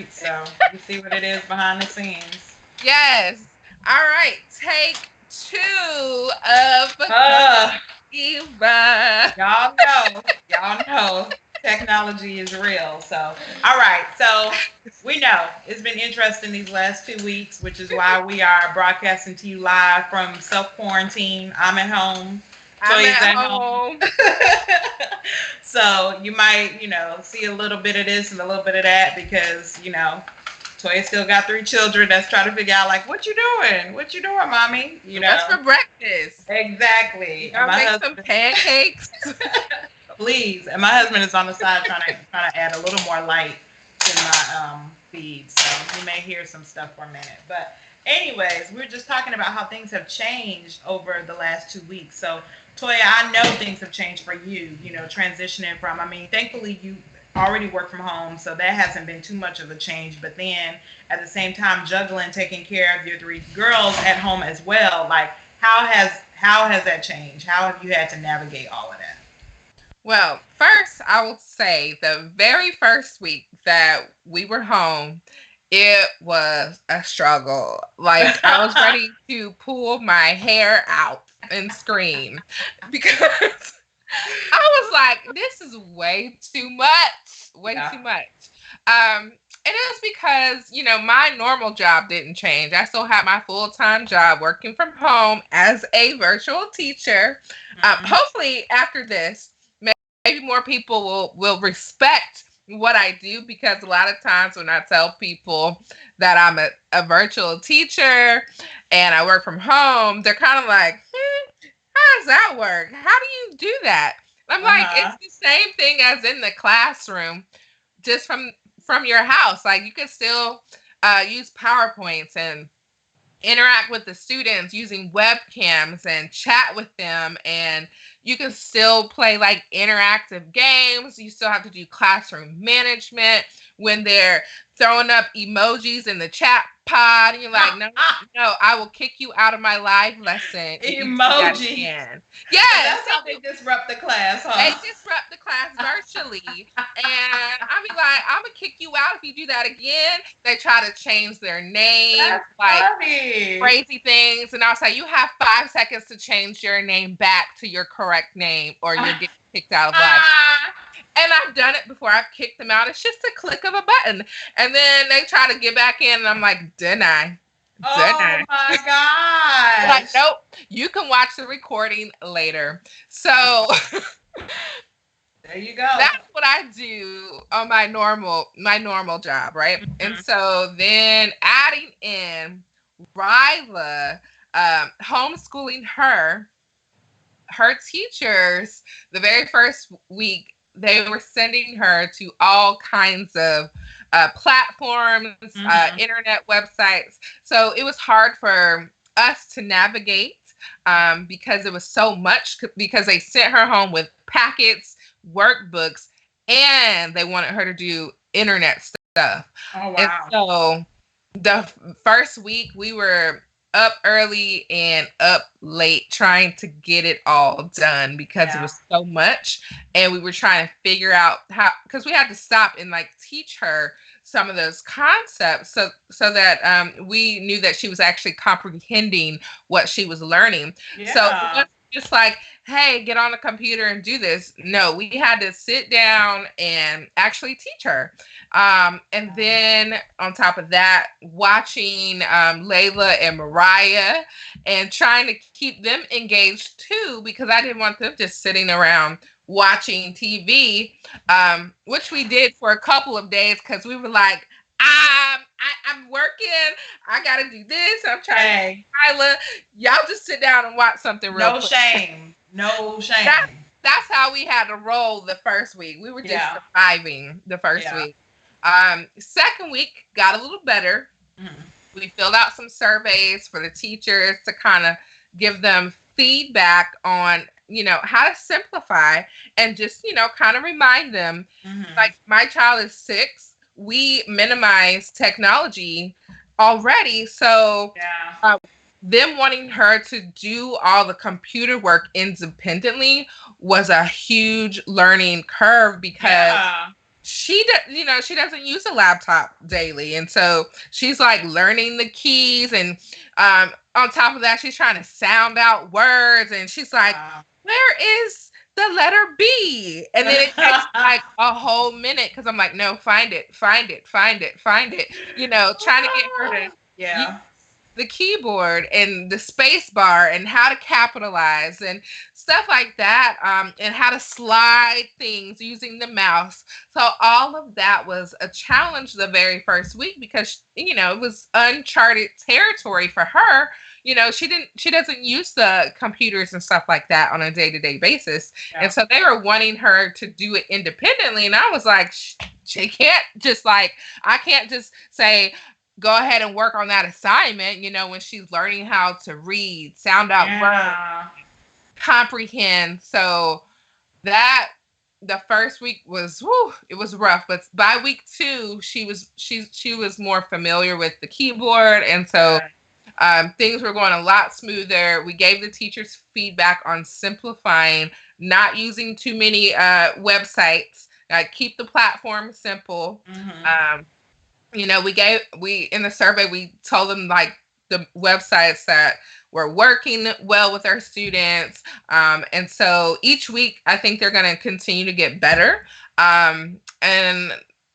So you see what it is behind the scenes. Yes. All right. Take two of Uh, Eva. y'all know, technology is real. So, all right. So we know it's been interesting these last 2 weeks, which is why we are broadcasting to you live from self quarantine. I'm at home. I'm Toya's at at home. home. So you might, see a little bit of this and a little bit of that because, Toya still got 3 children that's trying to figure out like, what you doing? What you doing, mommy? What's for breakfast? You Exactly. And gonna my make some husband, pancakes? please. And my husband is on the side trying to add a little more light to my feed. So you may hear some stuff for a minute. But anyways, we are just talking about how things have changed over the last 2 weeks. So Toya, I know things have changed for you, transitioning from, I mean, thankfully you already work from home, so that hasn't been too much of a change. But then at the same time, juggling, taking care of your 3 girls at home as well, like how has that changed? How have you had to navigate all of that? Well, first, I will say the very first week that we were home, it was a struggle. Like, I was ready to pull my hair out and scream because I was like, this is way too much. Way Yeah. too much. And it was because, my normal job didn't change. I still had my full time job working from home as a virtual teacher. Hmm. Hopefully, after this, maybe more people will respect what I do because a lot of times when I tell people that I'm a virtual teacher and I work from home, they're kind of like, how does that work? How do you do that? I'm like, it's Uh-huh. the same thing as in the classroom, just from your house. Like you can still use PowerPoints and interact with the students using webcams and chat with them, and you can still play like interactive games. You still have to do classroom management when they're throwing up emojis in the chat pod and you're like, no, no, I will kick you out of my live lesson if you do that Emojis. again. So Yes, that's how they disrupt the class, they huh? disrupt the class virtually. And I be like, I'm gonna kick you out if you do that again. They try to change their names, That's like funny. crazy things. And I'll say, you have 5 seconds to change your name back to your correct name or you're getting kicked out of live. And I've done it before. I've kicked them out. It's just a click of a button. And then they try to get back in and I'm like, didn't I? Didn't Oh I? my Like, gosh. nope, you can watch the recording later. So There you go. that's what I do on my normal job, right? And Mhm. so then adding in Ryla, homeschooling her teachers, the very first week, they were sending her to all kinds of platforms, Mhm. internet websites. So it was hard for us to navigate because it was so much, because they sent her home with packets, workbooks, and they wanted her to do internet stuff. Oh And wow. so the first week we were up early and up late trying to get it all done because it Yeah. was so much, and we were trying to figure out how, because we had to stop and like teach her some of those concepts so that we knew that she was actually comprehending what she was learning. So it Yeah. wasn't just like, hey, get on the computer and do this. No, we had to sit down and actually teach her. And then on top of that, watching Layla and Mariah and trying to keep them engaged too, because I didn't want them just sitting around watching TV, which we did for a couple of days because we were like, I'm working. I got to do this. I'm trying to Hey, Kyla. Y'all just sit down and watch something real no quick. shame. No That, shame. that's how we had to roll the first week. We were just Yeah. surviving the first Yeah. week. Second week got a little better. Mhm. We filled out some surveys for the teachers to kind of give them feedback on, how to simplify and just, kind of remind them, Mhm. like my child is 6. We minimize technology already. So Yeah. uh, them wanting her to do all the computer work independently was a huge learning curve because Yeah. she doesn't use a laptop daily, and so she's like learning the keys, and on top of that, she's trying to sound out words, and she's like, Wow. "Where is the letter B?" And then it takes like a whole minute because I'm like, "No, find it, find it, find it, find it." Trying to get her to use Yeah. the keyboard and the space bar and how to capitalize and stuff like that, and how to slide things using the mouse. So all of that was a challenge the very first week because it was uncharted territory for her. She doesn't use the computers and stuff like that on a day-to-day basis. Yeah. And so they were wanting her to do it independently, and I was like, she can't just like, I can't just say, go ahead and work on that assignment, when she's learning how to read, sound out words, comprehend. So that the first week was, it was rough, but by week 2 she was more familiar with the keyboard, and so things were going a lot smoother. We gave the teachers feedback on simplifying, not using too many websites, keep the platform simple. Mm-hmm. We in the survey, we told them like the websites that were working well with our students. And so each week, I think they're going to continue to get better. And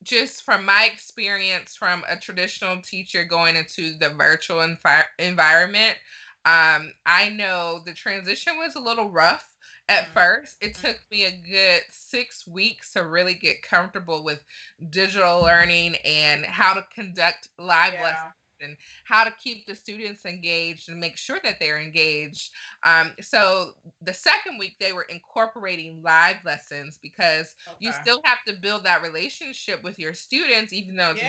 just from my experience from a traditional teacher going into the virtual environment, I know the transition was a little rough at first. It took me a good 6 weeks to really get comfortable with digital learning and how to conduct live lessons and how to keep the students engaged and make sure that they're engaged. So the second week, they were incorporating live lessons because you still have to build that relationship with your students, even though it's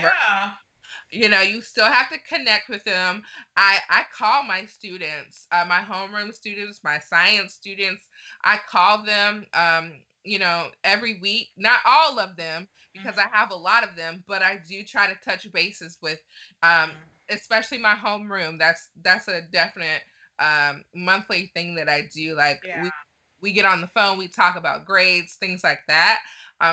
you still have to connect with them. I call my students, my homeroom students, my science students. I call them, every week. Not all of them, because I have a lot of them, but I do try to touch bases with, especially my homeroom. That's a definite monthly thing that I do. Like we get on the phone, we talk about grades, things like that.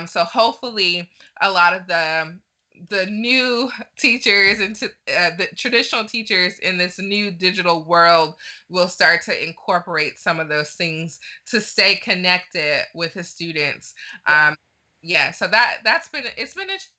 So hopefully a lot of the new teachers and the traditional teachers in this new digital world will start to incorporate some of those things to stay connected with the students. So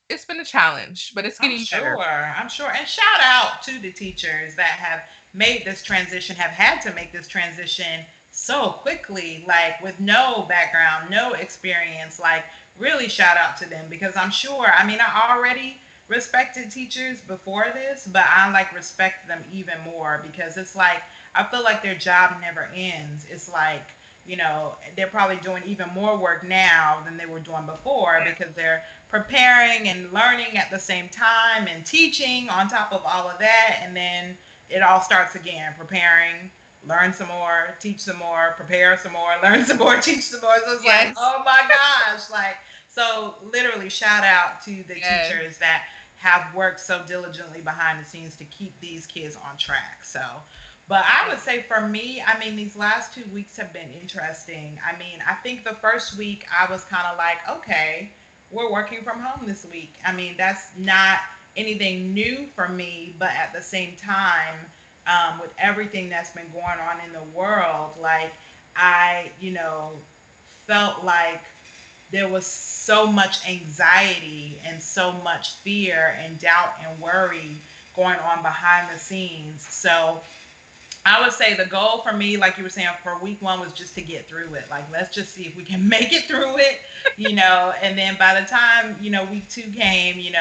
it's been a challenge, but it's getting better. I'm sure. And shout out to the teachers that have made this transition, have had to make this transition so quickly, like with no background, no experience. Like, really shout out to them, because I'm sure, I already respected teachers before this, but I respect them even more, because it's like, I feel like their job never ends. It's like, they're probably doing even more work now than they were doing before, because they're preparing and learning at the same time and teaching on top of all of that. And then it all starts again, preparing, learn some more, teach some more, prepare some more, learn some more, teach some more. So it's like, oh my gosh. So literally shout out to the teachers that have worked so diligently behind the scenes to keep these kids on track. So, but I would say for me, these last 2 weeks have been interesting. I think the first week I was kind of like, okay, we're working from home this week. That's not anything new for me, but at the same time, with everything that's been going on in the world, I, felt like there was so much anxiety and so much fear and doubt and worry going on behind the scenes. So I would say the goal for me, like you were saying, for week 1 was just to get through it. Let's just see if we can make it through it, and then by the time, week 2 came,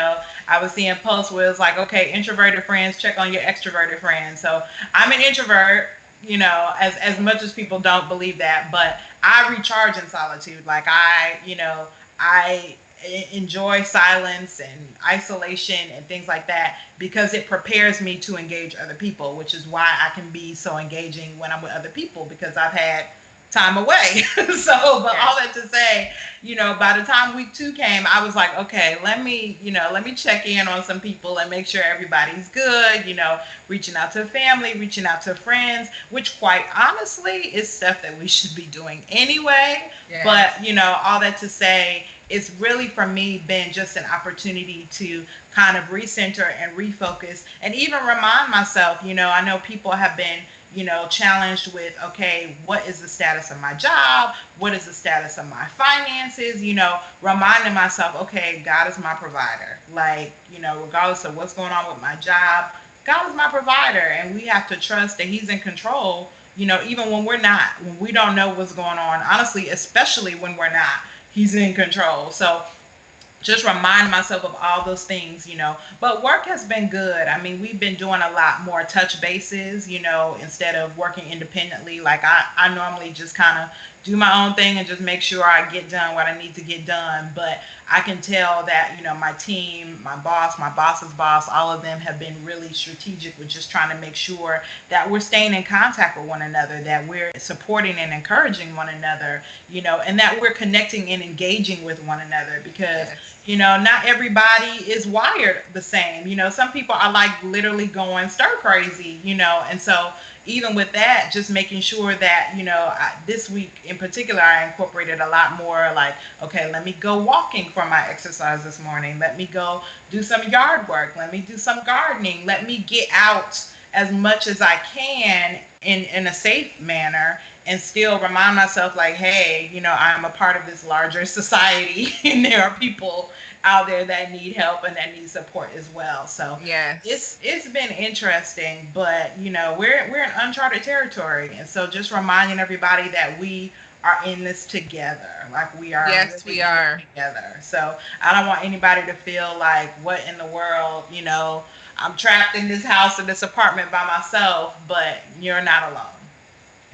I was seeing posts where it's like, okay, introverted friends, check on your extroverted friends. So I'm an introvert, as much as people don't believe that, but I recharge in solitude. I enjoy silence and isolation and things like that, because it prepares me to engage other people, which is why I can be so engaging when I'm with other people, because I've had time away. All that to say, by the time week 2 came, I was like, okay, let me check in on some people and make sure everybody's good, reaching out to family, reaching out to friends, which quite honestly is stuff that we should be doing anyway. But, all that to say, it's really for me been just an opportunity to kind of recenter and refocus and even remind myself, I know people have been, challenged with, okay, what is the status of my job? What is the status of my finances? Reminding myself, okay, God is my provider. Like, regardless of what's going on with my job, God is my provider, and we have to trust that He's in control. Even when we're not, when we don't know what's going on, honestly, especially when we're not, He's in control. So just remind myself of all those things, But work has been good. I mean, we've been doing a lot more touch bases, instead of working independently. Like I normally just kind of do my own thing and just make sure I get done what I need to get done. But I can tell that, my team, my boss, my boss's boss, all of them have been really strategic with just trying to make sure that we're staying in contact with one another, that we're supporting and encouraging one another, and that we're connecting and engaging with one another because, Yes. Not everybody is wired the same. Some people are like literally going stir crazy, and so even with that, just making sure that, this week in particular, I incorporated a lot more like, okay, let me go walking for my exercise this morning. Let me go do some yard work. Let me do some gardening. Let me get out as much as I can in a safe manner and still remind myself like, hey, I'm a part of this larger society and there are people out there that need help and that need support as well. So Yes. it's been interesting, but we're in uncharted territory, and so just reminding everybody that we are in this together, like we are Yes, really we in are. it together. So I don't want anybody to feel like, what in the world, I'm trapped in this house in this apartment by myself, but you're not alone.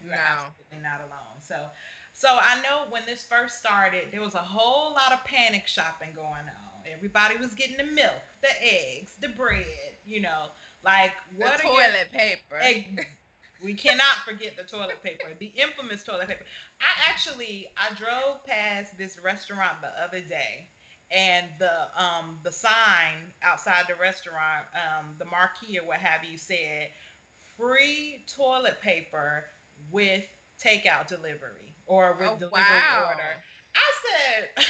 You are No. absolutely not alone. So I know when this first started, there was a whole lot of panic shopping going on. Everybody was getting the milk, the eggs, the bread, like The what are your toilet paper. egg? We cannot forget the toilet paper, the infamous toilet paper. I drove past this restaurant the other day, and the sign outside the restaurant, the marquee or what have you, said free toilet paper with takeout delivery or with Oh, delivery order. wow. I said,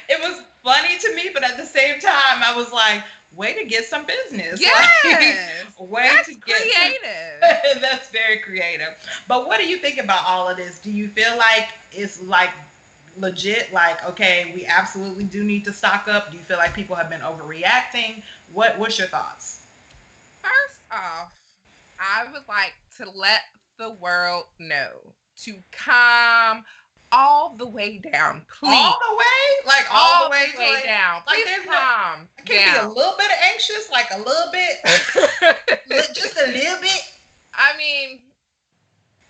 it was funny to me, but at the same time, I was like, way to get some business. Yes. Like, way to That's get some. creative. That's very creative. But what do you think about all of this? Do you feel like it's like legit? Like, okay, we absolutely do need to stock up. Do you feel like people have been overreacting? What's your thoughts? First off, I would like to let the world know to calm all the way down, please. All the way? Like all the All way the to way like down. like Please there's no calm I can't be a down. little bit anxious, like a little bit, just a little bit. I mean,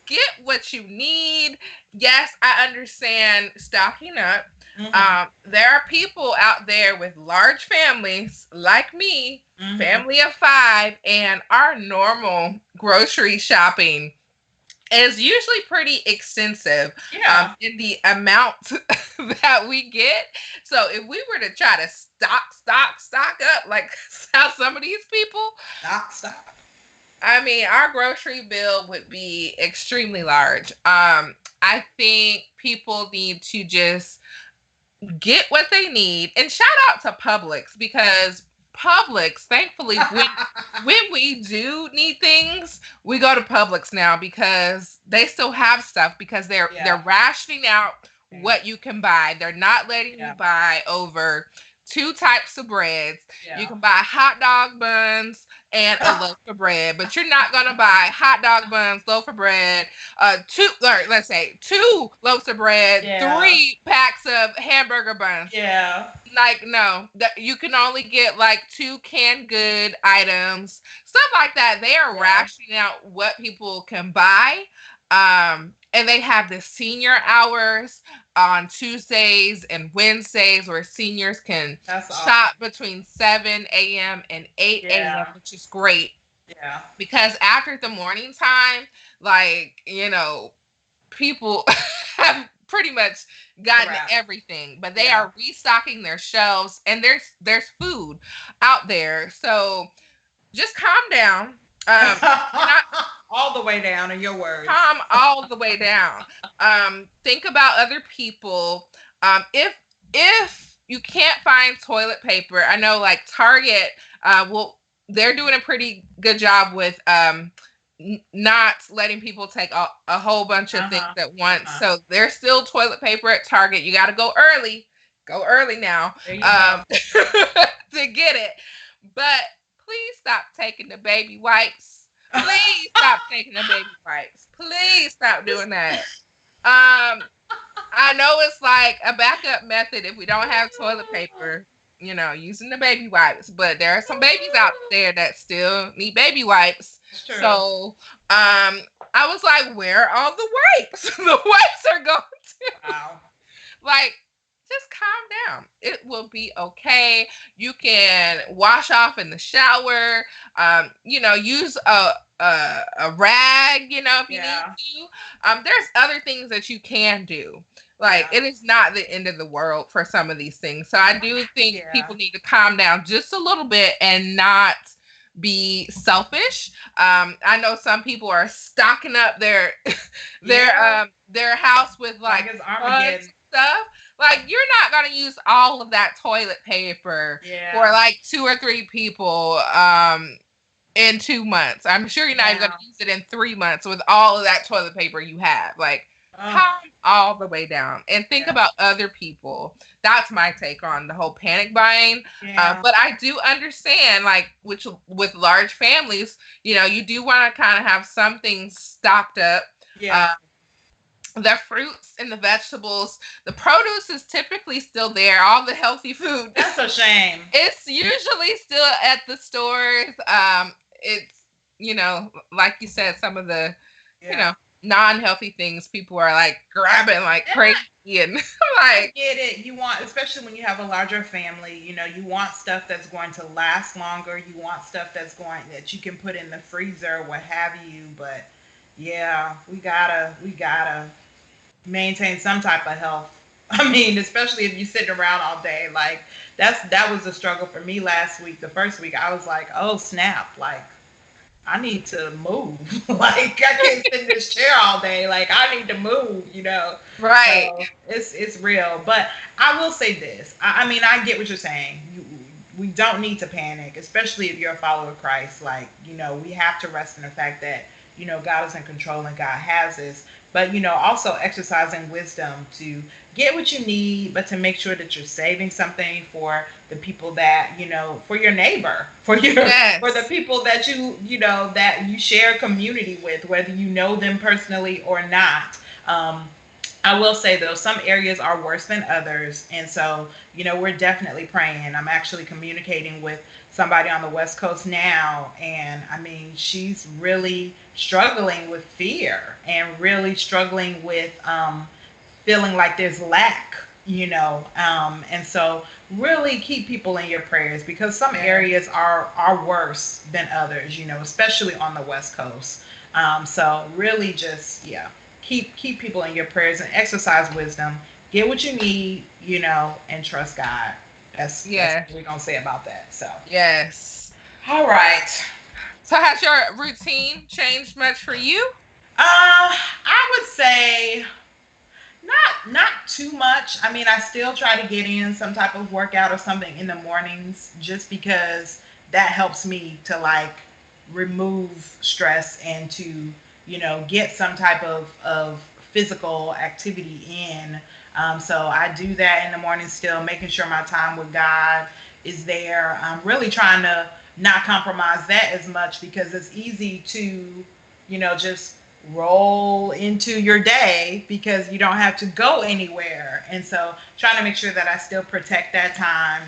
get what you need. Yes, I understand stocking up. Mm-hmm. There are people out there with large families like me, Mm-hmm. family of five, and our normal grocery shopping is usually pretty extensive Yeah. in the amount that we get. So if we were to try to stock up like how some of these people, Stop. I mean, our grocery bill would be extremely large. I think people need to just get what they need, and shout out to Publix because Publix, thankfully, when we do need things, we go to Publix now because they still have stuff because they're Yeah. rationing out what you can buy. They're not letting you Yeah. buy over two types of breads. You Yeah. can buy hot dog buns and a loaf of bread, but you're not gonna buy hot dog buns, loaf of bread, two, or let's say two loaves of bread, Yeah. three packs of hamburger buns. Yeah. Like, no, that you can only get like two canned good items, stuff like that. They are Yeah. rationing out what people can buy. And they have the senior hours on Tuesdays and Wednesdays where seniors can That's awesome. shop between 7 a.m. and 8 a.m., Yeah. which is great Yeah. because after the morning time, like, people have pretty much gotten Right. everything, but they Yeah. are restocking their shelves and there's food out there. So just calm down. Not All the way down in your words. calm all the way down. Think about other people. If if you can't find toilet paper, I know like Target, they're doing a pretty good job with not letting people take a whole bunch of things at once. So there's still toilet paper at Target. You got to go early. Go early now to get it. But please stop taking the baby wipes. Please stop taking the baby wipes. Please stop doing that. I know it's like a backup method if we don't have toilet paper, using the baby wipes, but there are some babies out there that still need baby wipes. So, I was like, where are all the wipes? The wipes are going to. Wow. Like, just calm down. It will be okay. You can wash off in the shower. Use a rag, if you need to. There's other things that you can do. Like, it is not the end of the world for some of these things. So I do think people need to calm down just a little bit and not be selfish. I know some people are stocking up their house with like stuff. Like, you're not going to use all of that toilet paper for like 2 or 3 people in 2 months. I'm sure you're not even going to use it in 3 months with all of that toilet paper you have. Like, calm all the way down and think about other people. That's my take on the whole panic buying. But I do understand, like, with large families, you do want to kind of have some things stocked up. The fruits and the vegetables, the produce is typically still there. All the healthy food. That's a shame. It's usually still at the stores. It's, like you said, some of the, non-healthy things people are like grabbing like crazy and like. I get it. You want, especially when you have a larger family, you want stuff that's going to last longer. You want stuff that you can put in the freezer, what have you. But yeah, we gotta maintain some type of health. I mean, especially if you're sitting around all day. Like, that was a struggle for me last week. The first week I was like, oh snap, like I need to move. Like, I can't sit in this chair all day. Like, I need to move, Right. So it's real. But I will say this. I mean, I get what you're saying. We don't need to panic, especially if you're a follower of Christ. Like, we have to rest in the fact that, God is in control and God has this. But, also exercising wisdom to get what you need, but to make sure that you're saving something for the people that, for your neighbor, for the people that that you share community with, whether you know them personally or not. I will say, though, some areas are worse than others. And so, we're definitely praying. I'm actually communicating with somebody on the West Coast now. And I mean, she's really struggling with fear and really struggling with feeling like there's lack, and so really keep people in your prayers, because some areas are worse than others, especially on the West Coast. So really just, keep people in your prayers and exercise wisdom. Get what you need, and trust God. That's what we're going to say about that. So, yes. All right. So has your routine changed much for you? I would say not too much. I mean, I still try to get in some type of workout or something in the mornings, just because that helps me to like remove stress and to, get some type of physical activity in. So I do that in the morning still, making sure my time with God is there. I'm really trying to not compromise that as much, because it's easy to, just roll into your day because you don't have to go anywhere. And so trying to make sure that I still protect that time.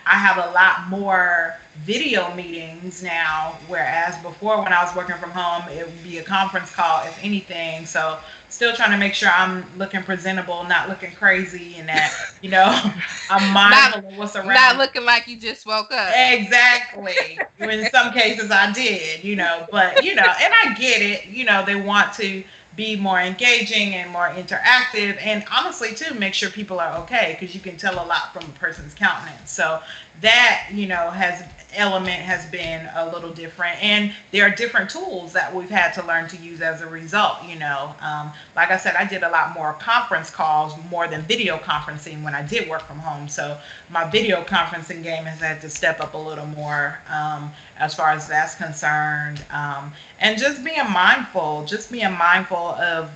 I have a lot more video meetings now, whereas before when I was working from home, it would be a conference call, if anything. So still trying to make sure I'm looking presentable, not looking crazy, and that, I'm mindful of what's around. Not looking like you just woke up. Exactly. In some cases I did, but, and I get it, they want to be more engaging and more interactive, and honestly too, make sure people are okay, because you can tell a lot from a person's countenance. So that, element has been a little different, and there are different tools that we've had to learn to use as a result. Like I said, I did a lot more conference calls more than video conferencing when I did work from home, so my video conferencing game has had to step up a little more, as far as that's concerned. And just being mindful of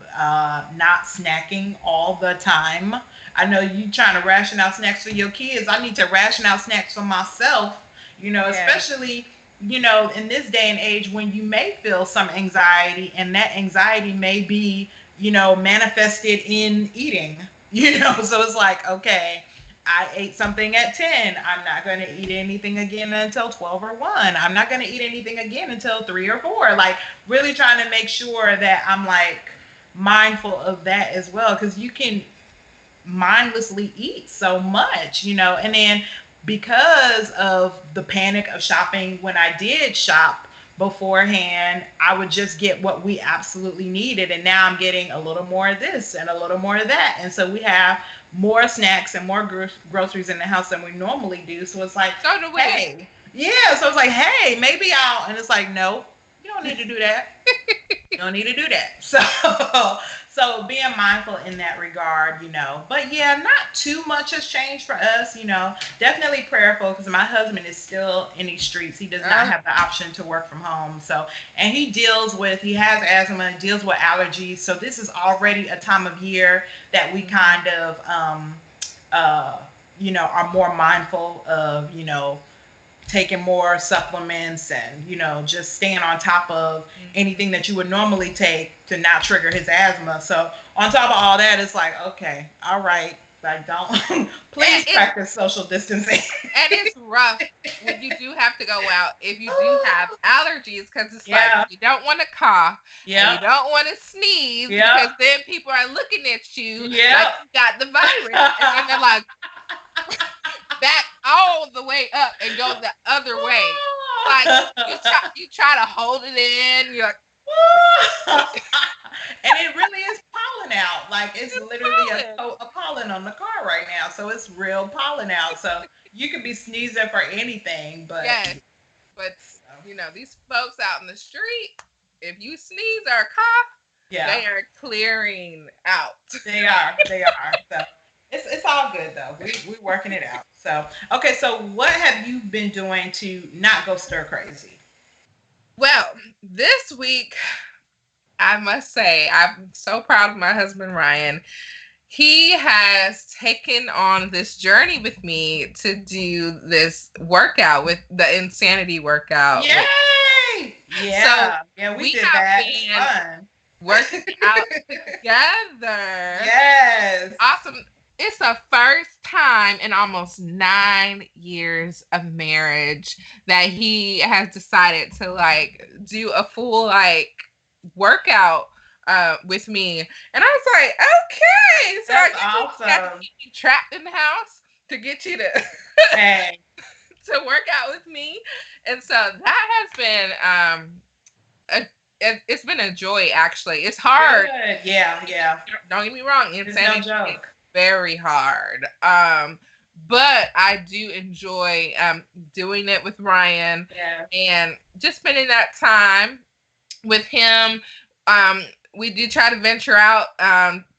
not snacking all the time. I know you trying to ration out snacks for your kids. I need to ration out snacks for myself, Yeah. especially, in this day and age when you may feel some anxiety, and that anxiety may be, manifested in eating, so it's like, okay, I ate something at 10. I'm not going to eat anything again until 12 or 1. I'm not going to eat anything again until 3 or 4. Like, really trying to make sure that I'm like mindful of that as well, because you can mindlessly eat so much, and then because of the panic of shopping, when I did shop beforehand, I would just get what we absolutely needed. And now I'm getting a little more of this and a little more of that. And so we have more snacks and more groceries in the house than we normally do. So it's like, So do we. hey, yeah. So it's like, hey, maybe and it's like, no, you don't need to do that. You don't need to do that. So being mindful in that regard, But yeah, not too much has changed for us, Definitely prayerful, because my husband is still in these streets. He does not have the option to work from home. So, and he has asthma, deals with allergies. So this is already a time of year that we kind of, are more mindful of, taking more supplements, and just staying on top of anything that you would normally take to not trigger his asthma. So on top of all that, it's like, okay, all right, like, don't please practice social distancing. And it's rough when you do have to go out if you do have allergies, because it's like you don't want to cough, and you don't want to sneeze, because then people are looking at you like you got the virus, and then they're like, back all the way up and go the other way. Like, you try to hold it in. You're like, and it really is pollen out. Like, it's literally a pollen on the car right now. So it's real pollen out. So you could be sneezing for anything, but yes. But these folks out in the street, if you sneeze or cough, they are clearing out. They are. So it's all good though. We're working it out. So okay. So what have you been doing to not go stir crazy? Well, this week, I must say, I'm so proud of my husband, Ryan. He has taken on this journey with me to do this workout, with the insanity workout. Yay! Yeah. So we did that. It's fun. Working out together. Yes. Awesome. It's the first time in almost 9 years of marriage that he has decided to do a full workout with me. And I was like, okay. So that's awesome. Got to keep you trapped in the house to get you to to work out with me. And so that has been it's been a joy, actually. It's hard. Good. Yeah. Don't get me wrong. It's no joke. Very hard. But I do enjoy doing it with Ryan, and just spending that time with him. We do try to venture out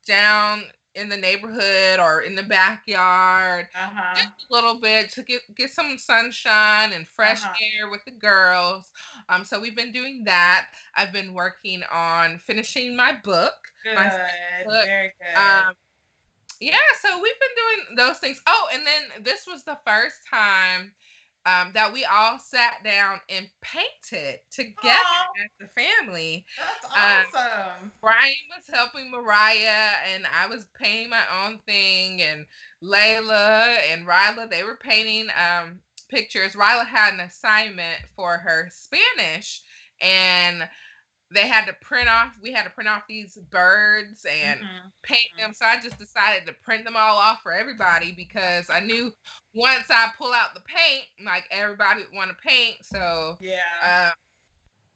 down in the neighborhood or in the backyard, just a little bit to get some sunshine and fresh air with the girls. So we've been doing that. I've been working on finishing my book. Good. Very good. Yeah, so we've been doing those things. Oh, and then this was the first time that we all sat down and painted together as a family. That's awesome. Brian was helping Mariah, and I was painting my own thing, and Layla and Ryla, they were painting pictures. Ryla had an assignment for her Spanish, and we had to print off these birds and paint them. So I just decided to print them all off for everybody, because I knew once I pull out the paint, everybody would want to paint. So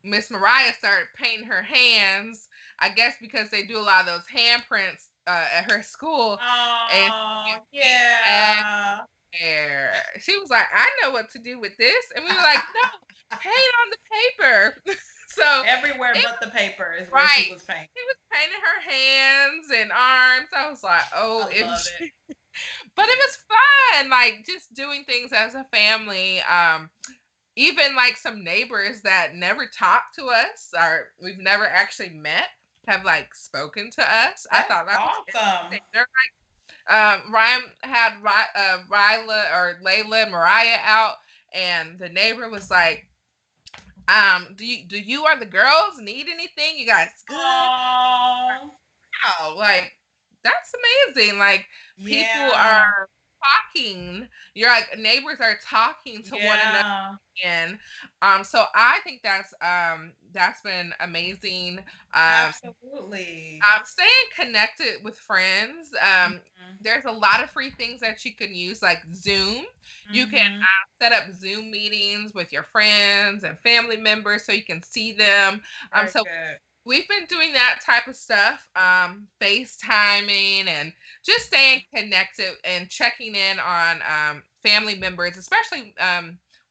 Miss Mariah started painting her hands, I guess because they do a lot of those handprints at her school. Oh, yeah. there. She was like, I know what to do with this. And we were like, no, paint on the paper. So Everywhere it but the paper is where she right. was painting. She was painting her hands and arms. I was like, I love OMG. it. But it was fun, like just doing things as a family. Even like some neighbors that never talked to us or we've never actually met have like spoken to us. I That's thought that was awesome. interesting. They're Ryan had Ryla or Layla and Mariah out, and the neighbor was like, do you or the girls need anything? You guys good? Oh, Wow, like that's amazing. Like people yeah, are talking. You're like neighbors are talking to one another yeah, again. So I think that's been amazing. Staying connected with friends. Mhm, There's a lot of free things that you can use, like Zoom. You can mhm. set up Zoom meetings with your friends and family members so you can see them. Very So good. we've been doing that type of stuff, FaceTiming and just staying connected and checking in on family members, especially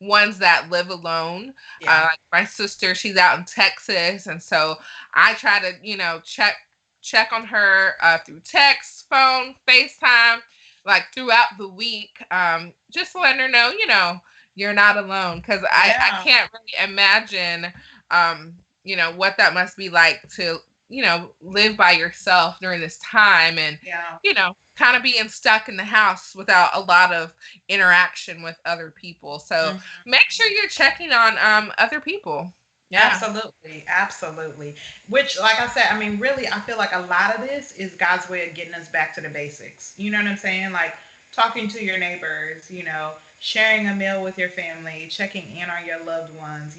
ones that live alone. Yeah. Like my sister, she's out in Texas, and so I try to, check on her through text, phone, FaceTime, like throughout the week, just to let her know, you're not alone. Because I Yeah. can't really imagine, what that must be like to, live by yourself during this time and, Yeah. kind of being stuck in the house without a lot of interaction with other people. So Mhm. make sure you're checking on other people. Yeah. Absolutely, absolutely. Which, like I said, I mean, really, I feel like a lot of this is God's way of getting us back to the basics. You know what I'm saying? Like talking to your neighbors, sharing a meal with your family, checking in on your loved ones,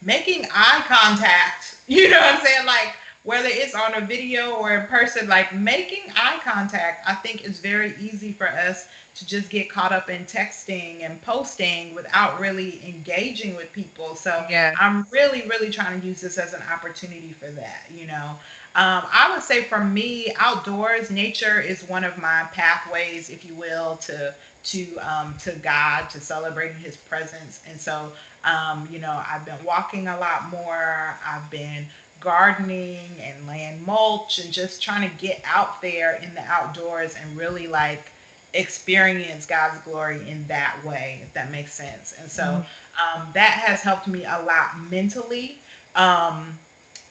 making eye contact. You know what I'm saying? Like whether it's on a video or in person, like making eye contact, I think is very easy for us to just get caught up in texting and posting without really engaging with people. So Yeah. I'm really, really trying to use this as an opportunity for that. I would say for me, outdoors, nature is one of my pathways, if you will, to God, to celebrating His presence. And so, I've been walking a lot more. I've been gardening and laying mulch and just trying to get out there in the outdoors and really like experience God's glory in that way, if that makes sense. And so that has helped me a lot mentally.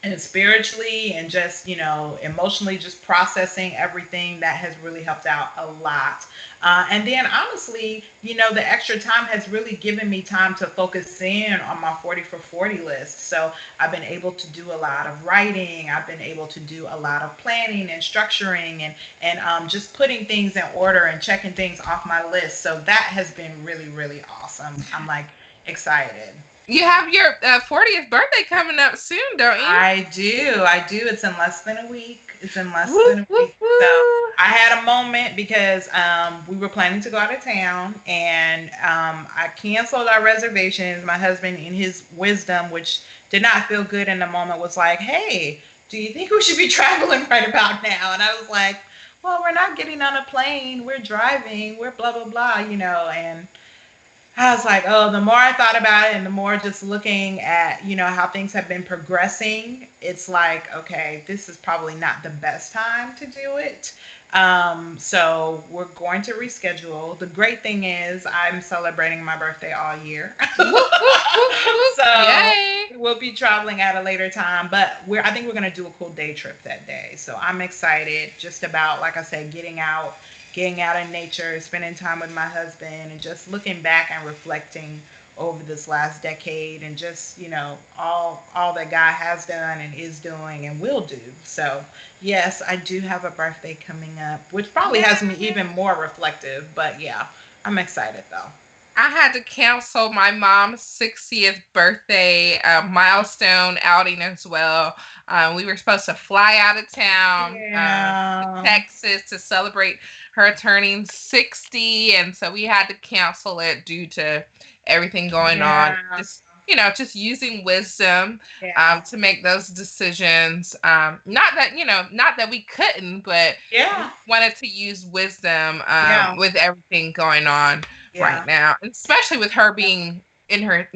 And spiritually and just emotionally, just processing everything, that has really helped out a lot. And then honestly, the extra time has really given me time to focus in on my 40 for 40 list. So I've been able to do a lot of writing, I've been able to do a lot of planning and structuring and just putting things in order and checking things off my list. So that has been really, really awesome. I'm like excited. You have your 40th birthday coming up soon, don't you? I do. I do. It's in less than a week. It's in less Woo, than a woo, week. So woo. I had a moment because we were planning to go out of town and I canceled our reservations. My husband, in his wisdom, which did not feel good in the moment, was like, "Hey, do you think we should be traveling right about now?" And I was like, "Well, we're not getting on a plane. We're driving. We're blah, blah, blah. And I was like, oh, the more I thought about it and the more just looking at, how things have been progressing, it's like, okay, this is probably not the best time to do it. So we're going to reschedule. The great thing is I'm celebrating my birthday all year. Whoop, whoop, whoop, whoop. So Yay. we'll be traveling at a later time, but I think we're going to do a cool day trip that day. So I'm excited just about, like I said, getting out in nature, spending time with my husband, and just looking back and reflecting over this last decade, and just all that God has done and is doing and will do. So yes, I do have a birthday coming up, which probably has me Yay. even more reflective. But yeah, I'm excited though. I had to cancel my mom's 60th birthday milestone outing as well. We were supposed to fly out of town to Yeah. Texas to celebrate her turning 60. And so we had to cancel it due to everything going on. Yeah. just using wisdom Yeah. to make those decisions. Not that we couldn't, but we Yeah. wanted to use wisdom Yeah. with everything going on right Yeah. now, and especially with her being in her,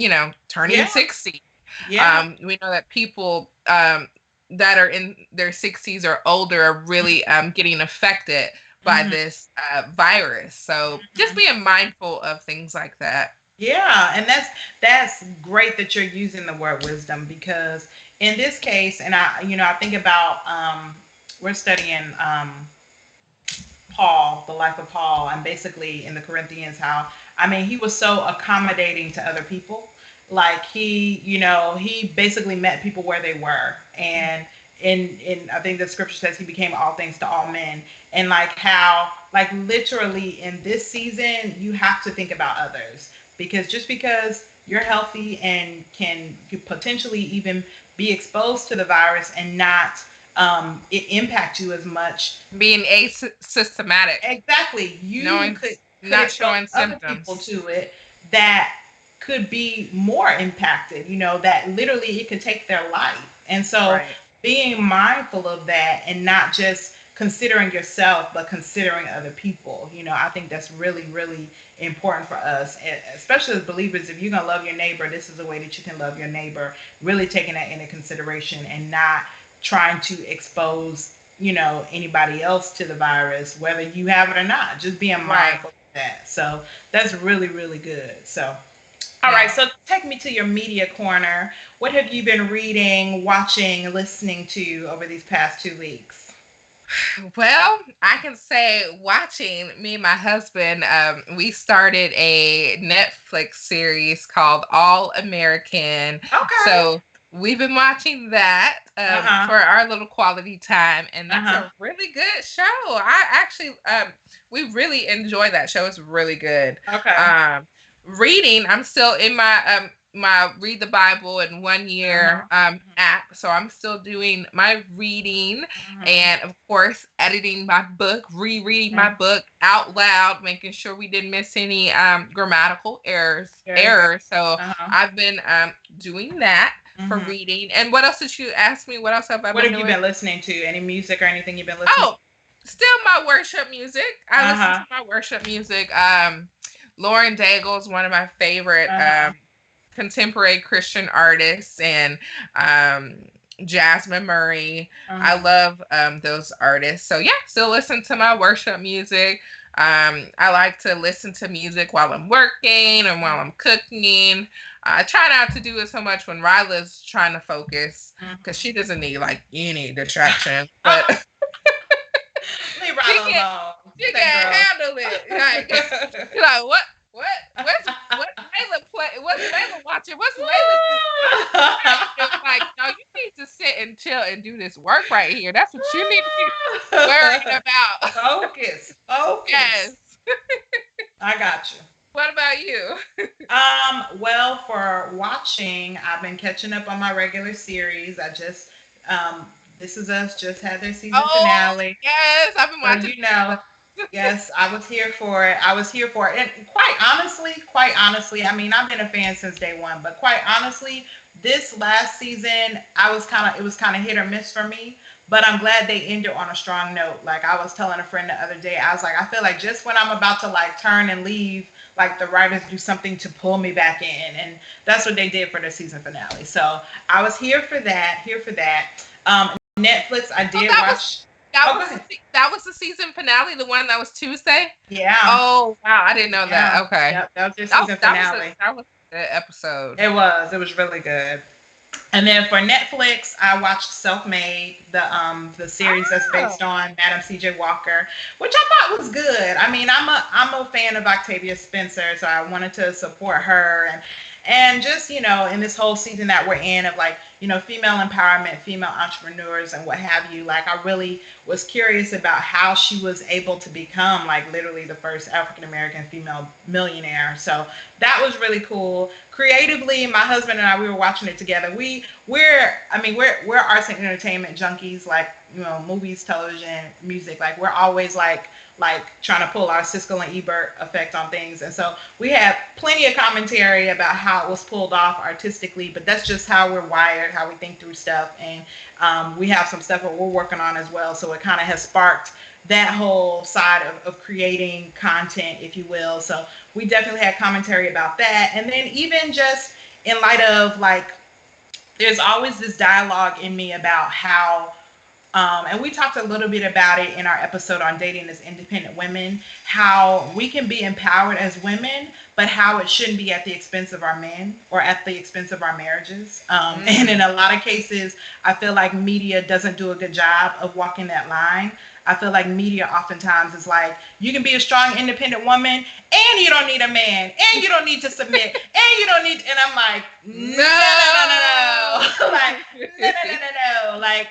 turning Yeah. 60. Yeah. We know that people that are in their 60s or older are really getting affected by Hmm. this virus. So just Hmm. being mindful of things like that. Yeah, and that's great that you're using the word wisdom, because in this case, and I think about we're studying Paul, the life of Paul, and basically in the Corinthians, how, I mean, he was so accommodating to other people. Like he basically met people where they were, and in I think the scripture says he became all things to all men, and like how, like literally in this season, you have to think about others, because just because you're healthy and can potentially even be exposed to the virus and not it impact you as much. Being systematic, Exactly. You knowing, could not expose showing other people symptoms. to it that could be more impacted, that literally it could take their life. And so Right. being mindful of that and not just considering yourself but considering other people, I think that's really, really important for us, especially as believers. If you're going to love your neighbor, this is a way that you can love your neighbor, really taking that into consideration and not trying to expose anybody else to the virus, whether you have it or not, just being Right. mindful of that. So that's really, really good. So all right, Yeah. so take me to your media corner. What have you been reading, watching, listening to over these past 2 weeks? Well, I can say watching, me and my husband, we started a Netflix series called All American. Okay. So we've been watching that Uh-huh. for our little quality time, and that's Uh-huh. a really good show. I actually, we really enjoy that show. It's really good. Okay. Um, Reading, I'm still in my read the Bible in 1 year Uh-huh. app, so I'm still doing my reading, Uh-huh. and of course editing my book, rereading my Uh-huh. book out loud, making sure we didn't miss any grammatical errors Very good. errors so Uh-huh. I've been doing that for Hmm. reading. And what else did you ask me? What else have I What been have you doing? been listening to? Any music or anything you've been listening to? Oh, still my worship music. I listen to Uh-huh. my worship music. Lauren Daigle is one of my favorite Uh-huh. contemporary Christian artists, and um, Jasmine Murray. I Uh-huh. love those artists. So yeah, still listen to my worship music. I like to listen to music while I'm working and while I'm cooking. I try not to do it so much when Ryla's trying to focus, because Mhm. she doesn't need like any distraction. But Leave she Ryla can alone. she That can girl. handle it. Like you're like, what what's Layla play? What's Layla watching? What's Layla doing? Like, no, you need to sit and chill and do this work right here. That's what you need to be worrying about. Focus. Focus. Yes. I got you. What about you? Well, for watching, I've been catching up on my regular series. I just, This Is Us just had their season Oh finale. yes, I've been So, watching. yes, I was here for it. I was here for it. And quite honestly, I mean, I've been a fan since day one, but quite honestly, this last season, it was kind of hit or miss for me. But I'm glad they ended on a strong note. Like I was telling a friend the other day, I was like, I feel like just when I'm about to like turn and leave, like the writers do something to pull me back in. And that's what they did for the season finale. So I was here for that, Netflix, I Oh, did watch. that Oh, go was ahead. that was the season finale, the one that was Tuesday. Yeah. Oh wow, I didn't know Yeah. that. Okay, Yep. That was their season finale. that was a good episode. It was. It was really good. And then for Netflix, I watched Self Made, the series that's Oh, based on Madam C.J. Walker, which I thought was good. I mean, I'm a fan of Octavia Spencer, so I wanted to support her, and just in this whole season that we're in of like female empowerment, female entrepreneurs, and what have you. Like I really was curious about how she was able to become like literally the first African American female millionaire. So that was really cool. Creatively, my husband and I, we were watching it together. We're arts and entertainment junkies, like movies, television, music. Like we're always like like trying to pull our Siskel and Ebert effect on things. And so we have plenty of commentary about how it was pulled off artistically, but that's just how we're wired, how we think through stuff. And we have some stuff that we're working on as well. So it kind of has sparked that whole side of creating content, if you will. So we definitely had commentary about that. And then even just in light of like, there's always this dialogue in me about how and we talked a little bit about it in our episode on dating as independent women, how we can be empowered as women, but how it shouldn't be at the expense of our men or at the expense of our marriages. And in a lot of cases, I feel like media doesn't do a good job of walking that line. I feel like media oftentimes is like, you can be a strong, independent woman and you don't need a man and you don't need to submit and you don't need, and I'm like, no. Like, no. Like,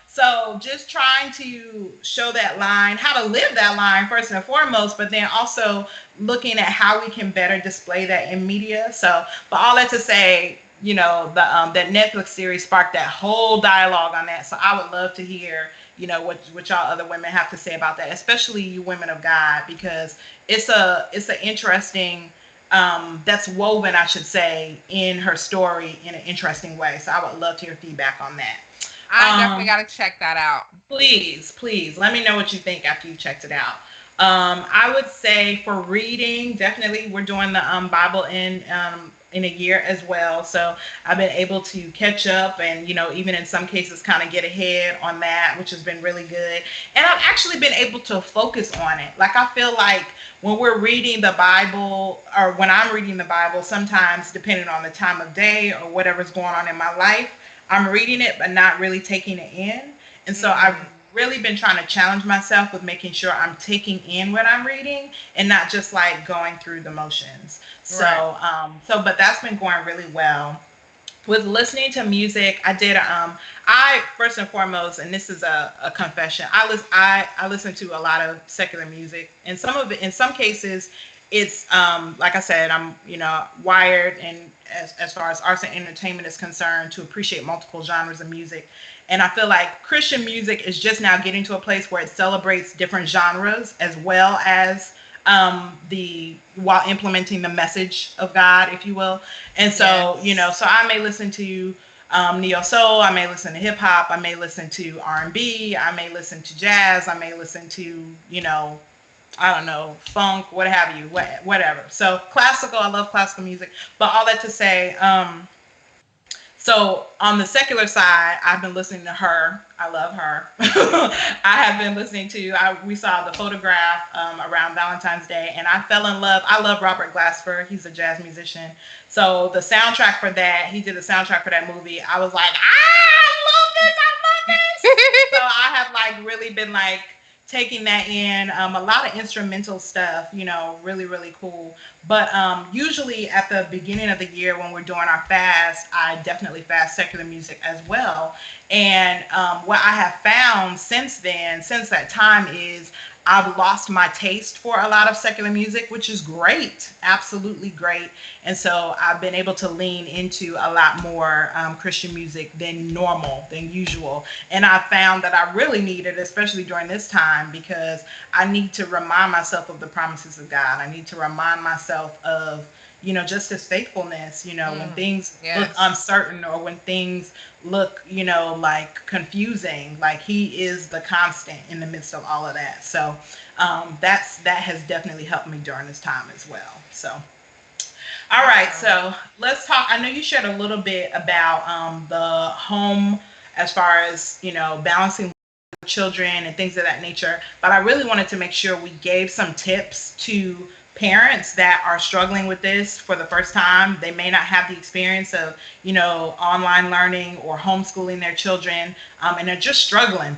so just trying to show that line, how to live that line first and foremost, but then also looking at how we can better display that in media. So, but all that to say, that Netflix series sparked that whole dialogue on that. So I would love to hear, what y'all other women have to say about that, especially you women of God, because it's an interesting, that's woven, I should say, in her story in an interesting way. So I would love to hear feedback on that. I definitely got to check that out. Please let me know what you think after you checked it out. I would say for reading, definitely we're doing the Bible in a year as well. So I've been able to catch up and, even in some cases kind of get ahead on that, which has been really good. And I've actually been able to focus on it. Like, I feel like when we're reading the Bible, or when I'm reading the Bible, sometimes depending on the time of day or whatever's going on in my life, I'm reading it, but not really taking it in. And so I've really been trying to challenge myself with making sure I'm taking in what I'm reading and not just like going through the motions. So, right. But that's been going really well. With listening to music, I did, I first and foremost, and this is a confession, I listen to a lot of secular music, and some of it, in some cases, it's like I said, I'm wired, and as far as arts and entertainment is concerned, to appreciate multiple genres of music. And I feel like Christian music is just now getting to a place where it celebrates different genres as well as while implementing the message of God, if you will. And so, yes. So I may listen to neo soul, I may listen to hip hop, I may listen to R&B, I may listen to jazz, I may listen to, I don't know, funk, what have you, whatever. So classical, I love classical music. But all that to say, so on the secular side, I've been listening to her. I love her. I have been listening to, we saw The Photograph around Valentine's Day, and I fell in love. I love Robert Glasper. He's a jazz musician. So the soundtrack for that, he did the soundtrack for that movie. I was like, I love this. So I have like really been like, taking that in, a lot of instrumental stuff, really, really cool. But usually at the beginning of the year when we're doing our fast, I definitely fast secular music as well. And what I have found since that time is I've lost my taste for a lot of secular music, which is great, absolutely great. And so I've been able to lean into a lot more Christian music than usual. And I found that I really need it, especially during this time, because I need to remind myself of the promises of God. I need to remind myself of, just his faithfulness, when things look uncertain or when things look, like confusing, like he is the constant in the midst of all of that. So that has definitely helped me during this time as well. So, all right. So let's talk. I know you shared a little bit about the home as far as, balancing children and things of that nature. But I really wanted to make sure we gave some tips to parents that are struggling with this for the first time. They may not have the experience of, online learning or homeschooling their children, and they're just struggling,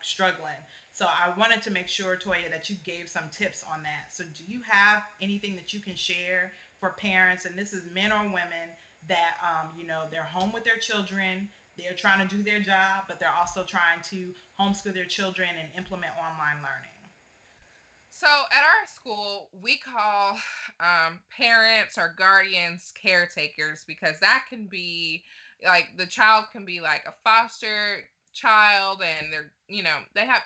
struggling. So I wanted to make sure, Toya, that you gave some tips on that. So do you have anything that you can share for parents, and this is men or women, that, they're home with their children, they're trying to do their job, but they're also trying to homeschool their children and implement online learning? So at our school, we call parents or guardians caretakers, because that can be like, the child can be like a foster child and they're,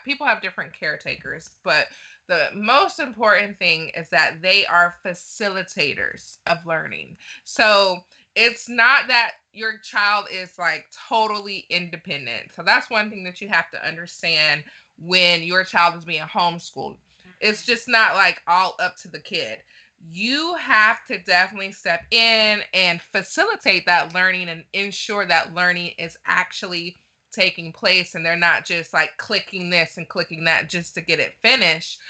people have different caretakers, but the most important thing is that they are facilitators of learning. So it's not that your child is like totally independent. So that's one thing that you have to understand when your child is being homeschooled. It's just not like all up to the kid. You have to definitely step in and facilitate that learning and ensure that learning is actually taking place and they're not just like clicking this and clicking that just to get it finished.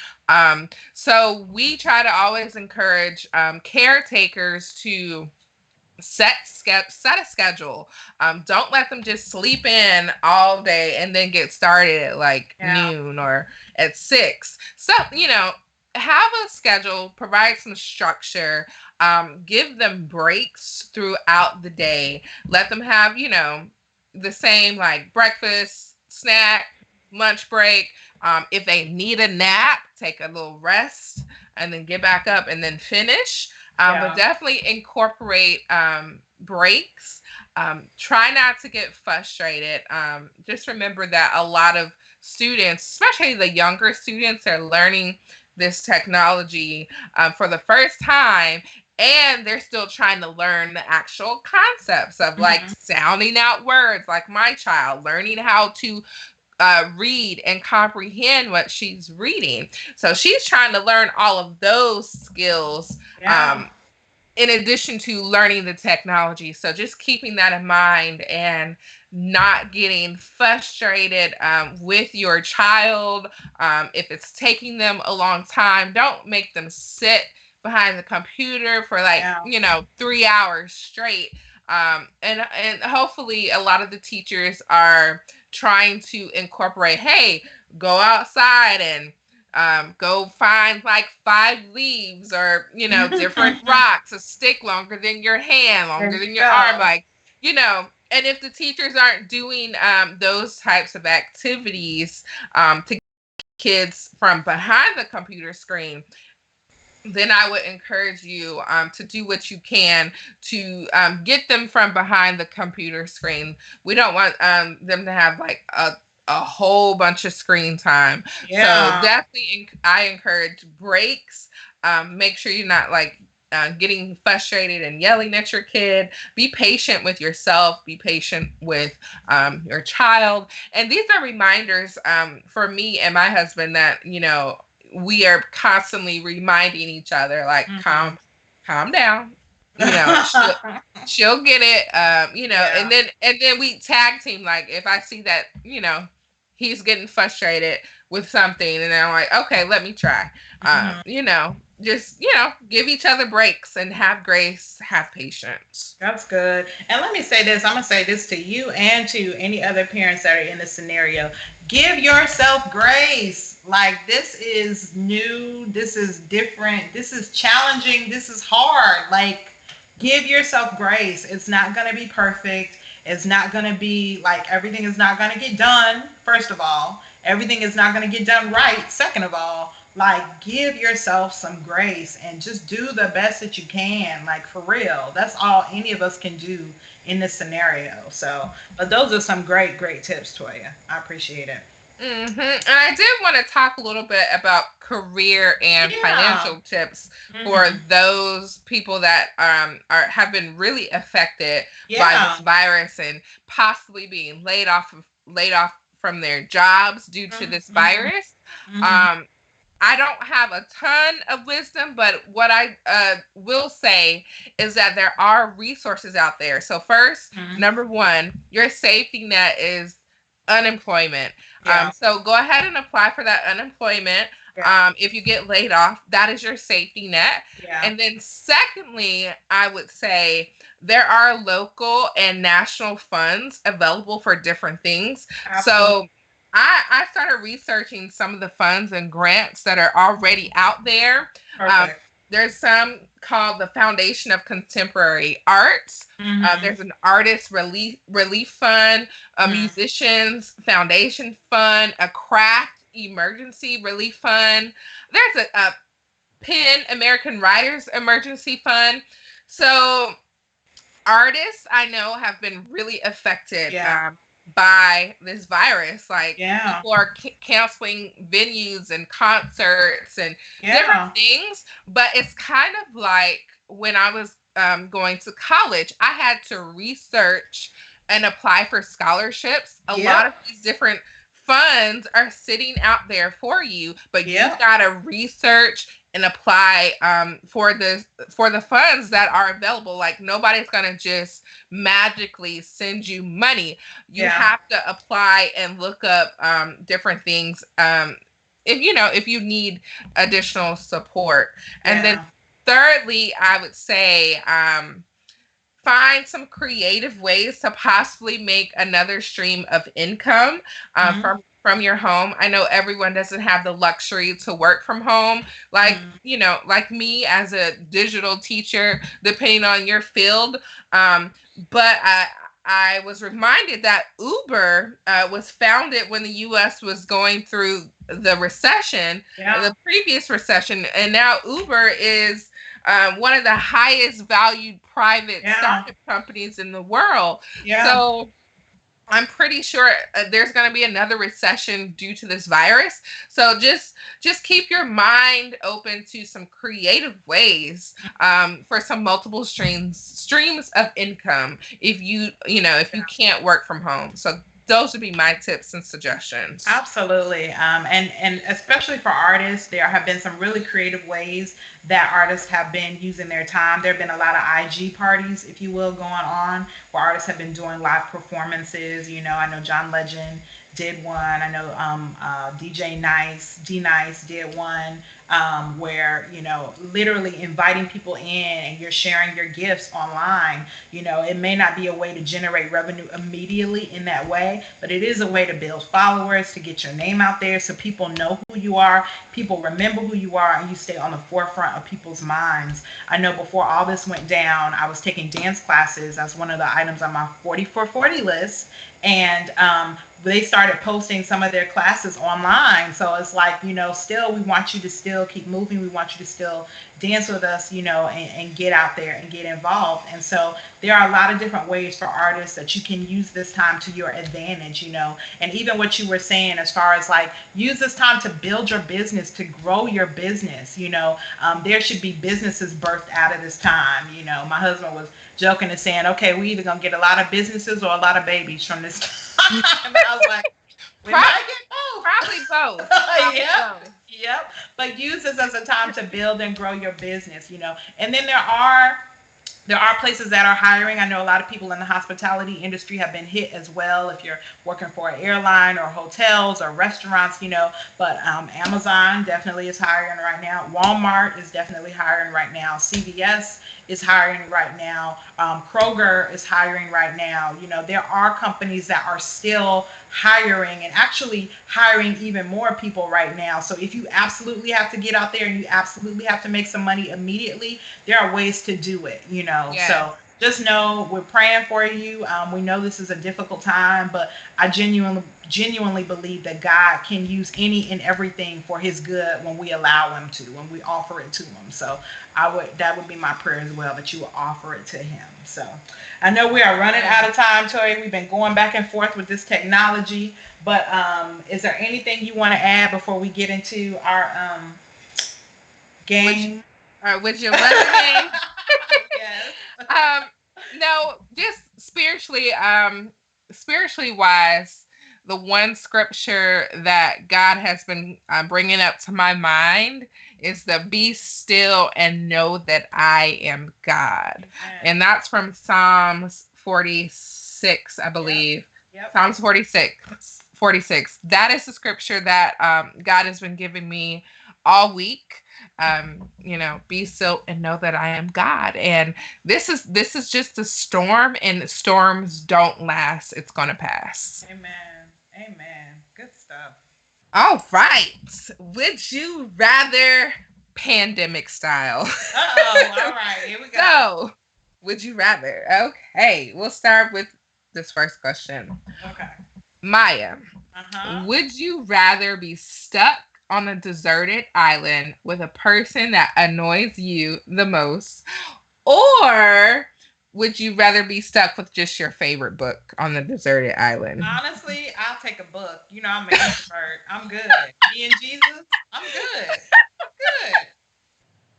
So we try to always encourage caretakers to set a schedule. Don't let them just sleep in all day and then get started at like noon or at 6. So, have a schedule, provide some structure, give them breaks throughout the day. Let them have, the same like breakfast, snack, lunch break. If they need a nap, take a little rest and then get back up and then finish. But definitely incorporate breaks. Try not to get frustrated. Just remember that a lot of students, especially the younger students, are learning this technology for the first time, and they're still trying to learn the actual concepts of like sounding out words, like my child, learning how to read and comprehend what she's reading. So she's trying to learn all of those skills in addition to learning the technology. So just keeping that in mind and not getting frustrated with your child. If it's taking them a long time, don't make them sit behind the computer for 3 hours straight. And hopefully a lot of the teachers are trying to incorporate, hey, go outside and go find like 5 leaves or, different rocks, a stick longer than your hand, longer than your arm, like, and if the teachers aren't doing those types of activities to get kids from behind the computer screen, then I would encourage you to do what you can to get them from behind the computer screen. We don't want them to have like a whole bunch of screen time. So definitely I encourage breaks. Make sure you're not like getting frustrated and yelling at your kid. Be patient with yourself. Be patient with your child. And these are reminders for me and my husband that, we are constantly reminding each other, like, calm down. She'll get it. And then we tag team. Like if I see that, he's getting frustrated with something, and then I'm like, okay, let me try. Just give each other breaks and have grace, have patience. That's good. And let me say this. I'm gonna say this to you and to any other parents that are in this scenario. Give yourself grace. Like, this is new, this is different, this is challenging, this is hard. Like, give yourself grace. It's not going to be perfect. It's not going to be like everything is not going to get done. First of all, everything is not going to get done right. Second of all, like, give yourself some grace and just do the best that you can. Like, for real, that's all any of us can do in this scenario. So, but those are some great tips, Toya. I appreciate it. And I did want to talk a little bit about career and financial tips for those people that have been really affected by this virus and possibly being laid off from their jobs due to this virus. I don't have a ton of wisdom, but what I will say is that there are resources out there. So first, number one, your safety net is unemployment. So go ahead and apply for that unemployment. If you get laid off, that is your safety net. And then secondly, I would say there are local and national funds available for different things. So I started researching some of the funds and grants that are already out there. There's some called the Foundation of Contemporary Arts. There's an Artist Relief Fund, a Musicians Foundation Fund, a Craft Emergency Relief Fund. There's a PEN, American Writers Emergency Fund. So artists I know have been really affected by this virus. Like Yeah. people are canceling venues and concerts and Yeah. different things. But it's kind of like when I was going to college, I had to research and apply for scholarships. A lot of Yep. these different funds are sitting out there for you, but you've Yep. got to research and apply for the funds that are available. Like nobody's gonna just magically send you money. You Yeah. have to apply and look up different things. If you need additional support, and then Yeah. thirdly, I would say find some creative ways to possibly make another stream of income Mm-hmm. from your home. I know everyone doesn't have the luxury to work from home, like Mm-hmm. like me as a digital teacher, depending on your field. Um, but I was reminded that Uber was founded when the U.S. was going through the recession, Yeah. the previous recession, and now Uber is one of the highest valued private Yeah. startup companies in the world. Yeah. So I'm pretty sure there's going to be another recession due to this virus. So just keep your mind open to some creative ways for some multiple streams of income if you can't work from home. So those would be my tips and suggestions. Absolutely. And especially for artists, there have been some really creative ways that artists have been using their time. There have been a lot of IG parties, if you will, going on where artists have been doing live performances. I know John Legend did one. I know DJ Nice, D Nice did one where, literally inviting people in and you're sharing your gifts online. It may not be a way to generate revenue immediately in that way, but it is a way to build followers, to get your name out there so people know who you are, people remember who you are, and you stay on the forefront of people's minds. I know before all this went down, I was taking dance classes. That's one of the items on my 40 for 40 list. And they started posting some of their classes online. So it's like, still, we want you to still keep moving. We want you to still dance with us, and get out there and get involved. And so there are a lot of different ways for artists that you can use this time to your advantage, and even what you were saying as far as like use this time to build your business, to grow your business. There should be businesses birthed out of this time. My husband was joking and saying, okay, we either gonna get a lot of businesses or a lot of babies from this time. And I was like, we might get both. Probably both. Yep. Yep. But use this as a time to build and grow your business, And then there are places that are hiring. I know a lot of people in the hospitality industry have been hit as well. If you're working for an airline or hotels or restaurants, but Amazon definitely is hiring right now. Walmart is definitely hiring right now. CVS is hiring right now. Kroger is hiring right now. There are companies that are still hiring and actually hiring even more people right now. So if you absolutely have to get out there and you absolutely have to make some money immediately, there are ways to do it, Yes. So just know we're praying for you. We know this is a difficult time, but I genuinely believe that God can use any and everything for his good when we allow him to, when we offer it to him. So that would be my prayer as well, that you will offer it to him. So I know we are running out of time, Tori. We've been going back and forth with this technology, but is there anything you want to add before we get into our game? Would you resume? Yes. No, just spiritually wise, the one scripture that God has been bringing up to my mind is the be still and know that I am God. Amen. And that's from Psalms 46, I believe. Yep. Psalms 46. That is the scripture that God has been giving me all week. Be still and know that I am God. And this is just a storm, and storms don't last. It's gonna pass. Amen. Good stuff. All right. Would you rather pandemic style? Uh-oh. All right. Here we go. So, would you rather? Okay, we'll start with this first question. Okay. Maya, Uh-huh. would you rather be stuck on a deserted island with a person that annoys you the most, or would you rather be stuck with just your favorite book on the deserted island? Honestly, I'll take a book. You know, I'm an introvert. I'm good. Me and Jesus, I'm good. I'm good.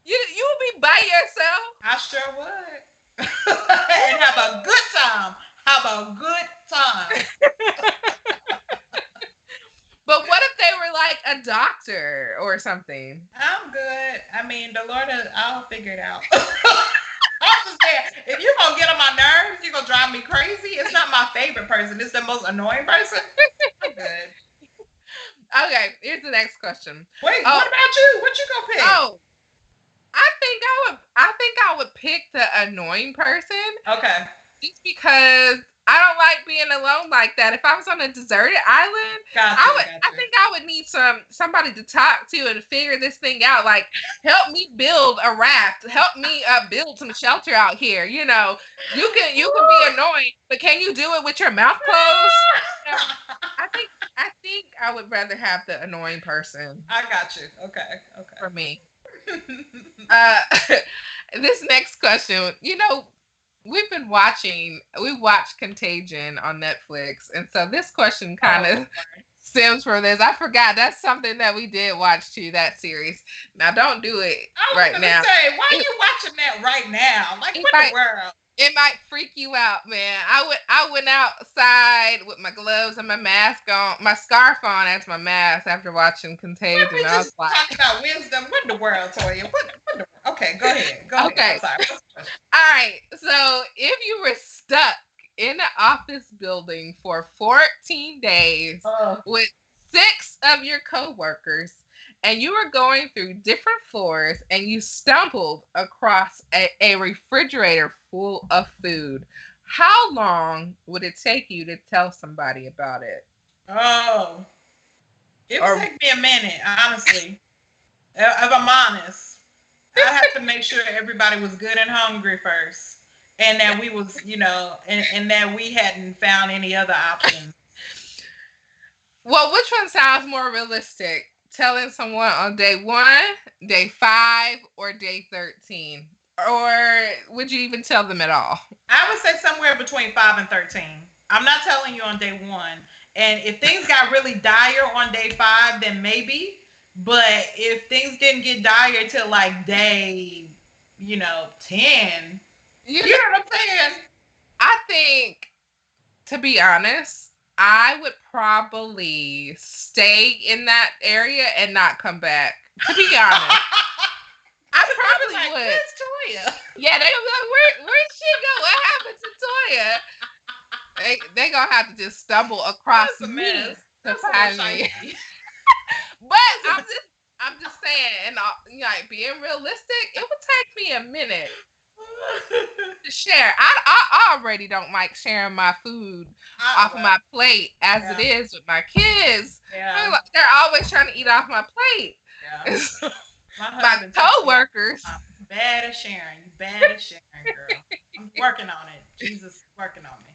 You would be by yourself. I sure would. And have a good time. Have a good time. But what if they were like a doctor or something? I'm good. I mean, the Lord, I'll figure it out. I'm just saying, if you're going to get on my nerves, you're going to drive me crazy. It's not my favorite person. It's the most annoying person. I'm good. Okay, here's the next question. Wait, what about you? What you going to pick? Oh, I think I would pick the annoying person. Okay. Just because I don't like being alone like that. If I was on a deserted island, I think I would need somebody to talk to and figure this thing out. Like, help me build a raft. Help me build some shelter out here. You know, you can be annoying, but can you do it with your mouth closed? You know, I think I would rather have the annoying person. I got you. Okay. For me. This next question, you know, we watched Contagion on Netflix, and so this question kind of stems from this. I forgot that's something that we did watch too, that series. Now don't do it right now. Say, why are you watching that right now? Like, what the world? It might freak you out, man. I went outside with my gloves and my mask on, my scarf on as my mask after watching Contagion. We just talking about wisdom. What in the world, Toya? Okay, go ahead. Okay. I'm sorry. All right. So if you were stuck in an office building for 14 days with 6 of your coworkers, and you were going through different floors and you stumbled across a refrigerator full of food, how long would it take you to tell somebody about it? Oh, it would take me a minute, honestly. If I'm honest, I'd have to make sure everybody was good and hungry first, and that we was, you know, and that we hadn't found any other options. Well, which one sounds more realistic? Telling someone on day 1, day 5, or day 13? Or would you even tell them at all? I would say somewhere between 5 and 13. I'm not telling you on day 1. And if things got really dire on day 5, then maybe. But if things didn't get dire till like day, 10, you know what I'm saying? I think, to be honest, I would probably stay in that area and not come back. To be honest, I probably would. Where's Toya? Yeah, they gonna be like, where'd she go? What happened to Toya? They gonna have to just stumble across me to find me. But I'm just saying, and like being realistic, it would take me a minute to share. I already don't like sharing my food off my plate as it is with my kids. Yeah. They're always trying to eat off my plate. Yeah. My co-workers. Bad at sharing. You bad at sharing, girl. I'm working on it. Jesus is working on me.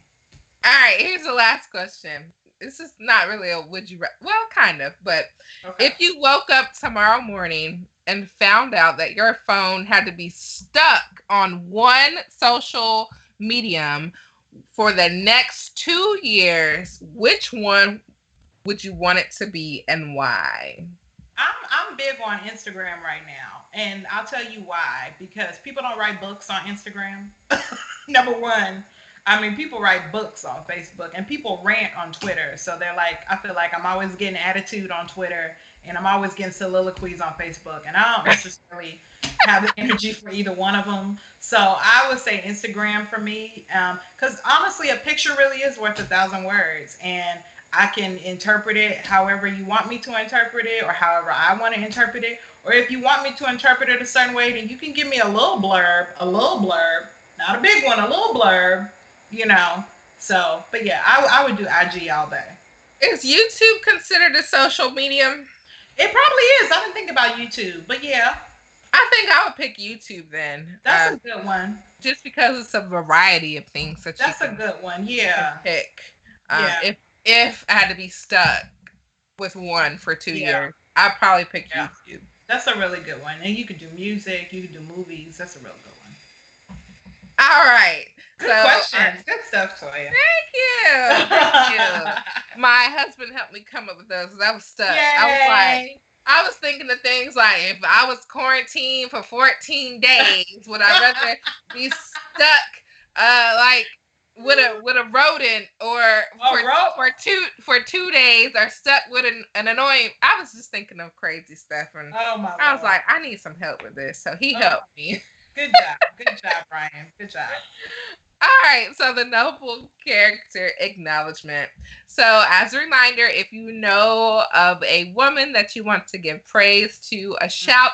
All right, here's the last question. This is not really a would you rather. Well, kind of, but if you woke up tomorrow morning and found out that your phone had to be stuck on one social medium for the next 2 years, which one would you want it to be and why? I'm big on Instagram right now, and I'll tell you why. Because people don't write books on Instagram. Number one. I mean, people write books on Facebook, and people rant on Twitter. So they're like, I feel like I'm always getting attitude on Twitter, and I'm always getting soliloquies on Facebook. And I don't necessarily have the energy for either one of them. So I would say Instagram for me, because honestly, a picture really is worth 1,000 words. And I can interpret it however you want me to interpret it, or however I want to interpret it. Or if you want me to interpret it a certain way, then you can give me a little blurb, not a big one, a little blurb. So, but yeah, I would do IG all day. Is YouTube considered a social medium? It probably is. I didn't think about YouTube, but yeah. I think I would pick YouTube then. That's a good one. Just because it's a variety of things that that's a good one. Yeah. Pick. If I had to be stuck with one for 2 years, I'd probably pick YouTube. That's a really good one. And you could do music, you could do movies. That's a real good one. All right. Good questions. Good stuff, Toya. Thank you. Thank you. My husband helped me come up with those 'cause I was stuck. Yay. I was thinking of things like, if I was quarantined for 14 days, would I rather be stuck like with a rodent, or for 2 days, or stuck with an annoying. I was just thinking of crazy stuff, and I was like, I need some help with this. So he helped me. Good job, Brian. Good job. All right, so the noble character acknowledgement. So, as a reminder, if you know of a woman that you want to give praise to, a shout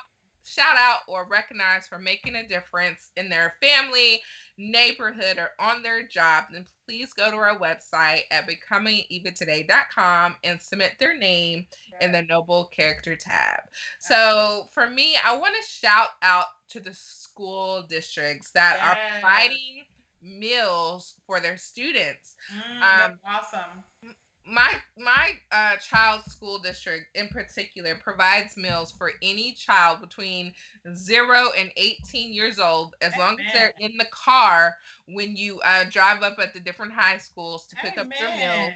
out, or recognize for making a difference in their family, neighborhood, or on their job, then please go to our website at becomingeventoday.com and submit their name in the noble character tab. So, for me, I want to shout out to the school districts that are providing meals for their students. That's awesome. My child's school district in particular provides meals for any child between 0 and 18 years old, as long as they're in the car when you drive up at the different high schools to pick up their meals.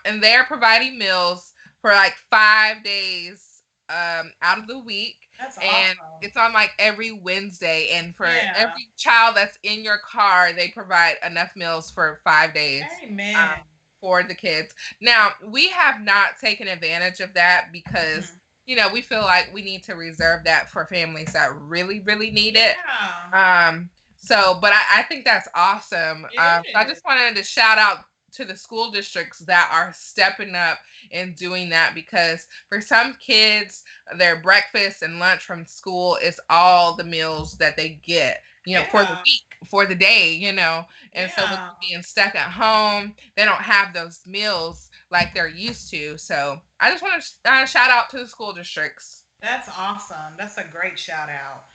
And they're providing meals for like 5 days out of the week. That's and awesome. It's on like every Wednesday, and for every child that's in your car, they provide enough meals for 5 days. Amen. For the kids. Now, we have not taken advantage of that because we feel like we need to reserve that for families that really, really need it. But I think that's awesome. So I just wanted to shout out to the school districts that are stepping up and doing that, because for some kids, their breakfast and lunch from school is all the meals that they get, for the week, for the day, and so with being stuck at home, they don't have those meals like they're used to. So I just want to shout out to the school districts. That's awesome. That's a great shout out.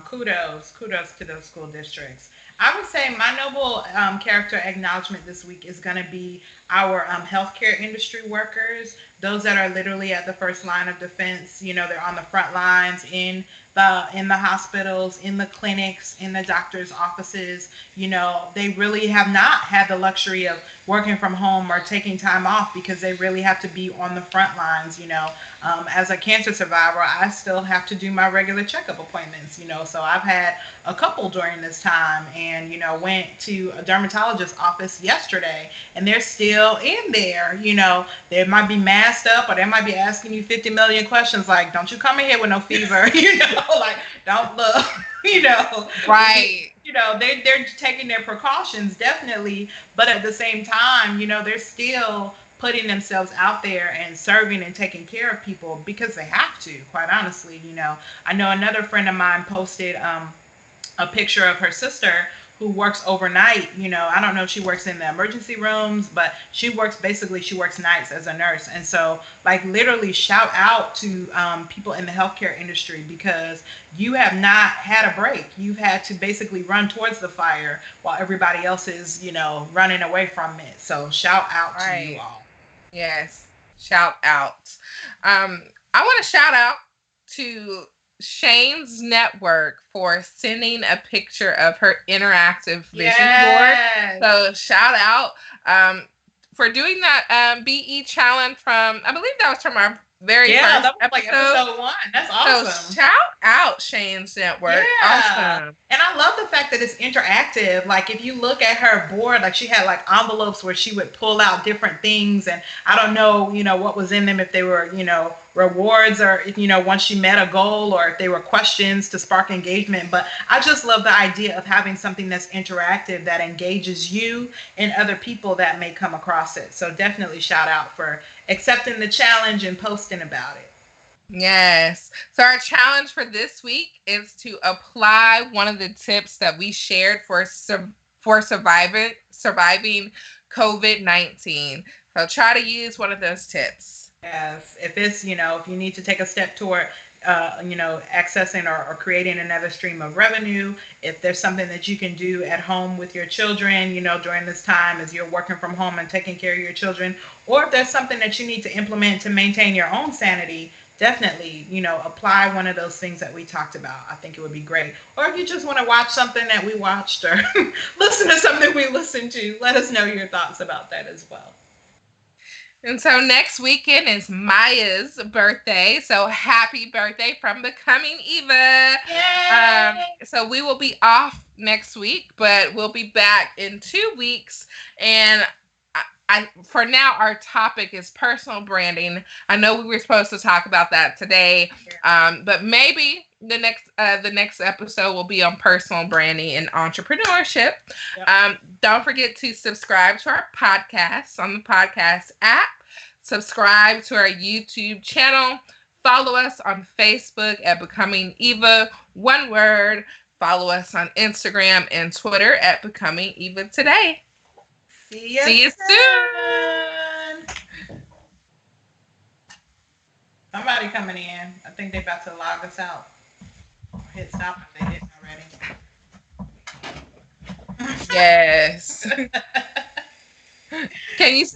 Kudos to those school districts. I would say my noble character acknowledgement this week is going to be our healthcare industry workers, those that are literally at the first line of defense. They're on the front lines in the hospitals, in the clinics, in the doctor's offices. They really have not had the luxury of working from home or taking time off, because they really have to be on the front lines. As a cancer survivor, I still have to do my regular checkup appointments. So I've had a couple during this time, and went to a dermatologist's office yesterday, and they're still in there. They might be masked up, or they might be asking you 50 million questions like, don't you come in here with no fever, like, don't look, right. They're taking their precautions, definitely, but at the same time, they're still putting themselves out there and serving and taking care of people because they have to, quite honestly. I know another friend of mine posted a picture of her sister who works overnight. I don't know if she works in the emergency rooms, but she works nights as a nurse. And so, like, literally shout out to people in the healthcare industry, because you have not had a break. You've had to basically run towards the fire while everybody else is, running away from it. So shout out to you all. Yes, shout out. I want to shout out to Shane's network for sending a picture of her interactive vision board. So shout out for doing that BE challenge from, I believe that was from our very first that was episode. like episode 1. That's awesome. So shout out Shane's network. Awesome. And I love the fact that it's interactive. Like, if you look at her board, like, she had like envelopes where she would pull out different things, and I don't know, what was in them, if they were, rewards, or if, once she met a goal, or if they were questions to spark engagement. But I just love the idea of having something that's interactive, that engages you and other people that may come across it. So definitely shout out for accepting the challenge and posting about it. Yes. So our challenge for this week is to apply one of the tips that we shared for surviving COVID-19. So try to use one of those tips. Yes. If it's, if you need to take a step toward, accessing or creating another stream of revenue, if there's something that you can do at home with your children, during this time as you're working from home and taking care of your children, or if there's something that you need to implement to maintain your own sanity, definitely, apply one of those things that we talked about. I think it would be great. Or if you just want to watch something that we watched or listen to something we listened to, let us know your thoughts about that as well. And so next weekend is Maya's birthday. So happy birthday from Becoming Eva. Yay! So we will be off next week, but we'll be back in 2 weeks. And for now, our topic is personal branding. I know we were supposed to talk about that today, but maybe the next episode will be on personal branding and entrepreneurship. Yep. Don't forget to subscribe to our podcast on the podcast app. Subscribe to our YouTube channel. Follow us on Facebook at Becoming Eva, one word. Follow us on Instagram and Twitter at Becoming Eva Today. See you soon. Somebody coming in. I think they're about to log us out. Hit stop if they didn't already. Yes. Can you?